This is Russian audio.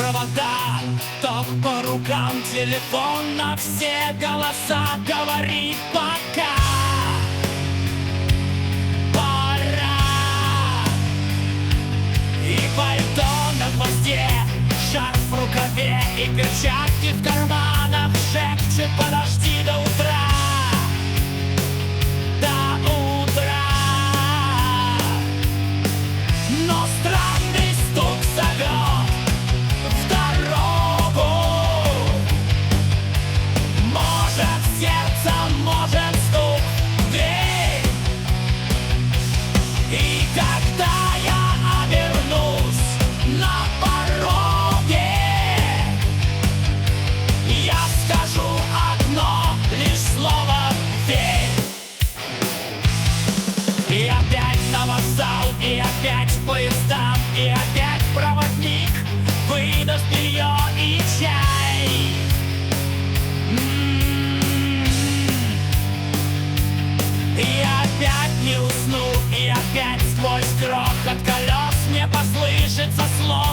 провода, ток по рукам, телефон на все голоса говорит пока. Пора. И пальто на гвозде, шарф в рукаве и перчатки в карманах шепчет: подожди до утра. До утра. Но странный стук зовет в дорогу. Может сердце, может стук в дверь. И когда я обернусь на пороге, я скажу одно лишь слово: верь. И опять на вокзал, и опять к поездам, и опять проводник выдаст белье и чай. И опять не усну, и опять сквозь грохот колес мне послышится слово: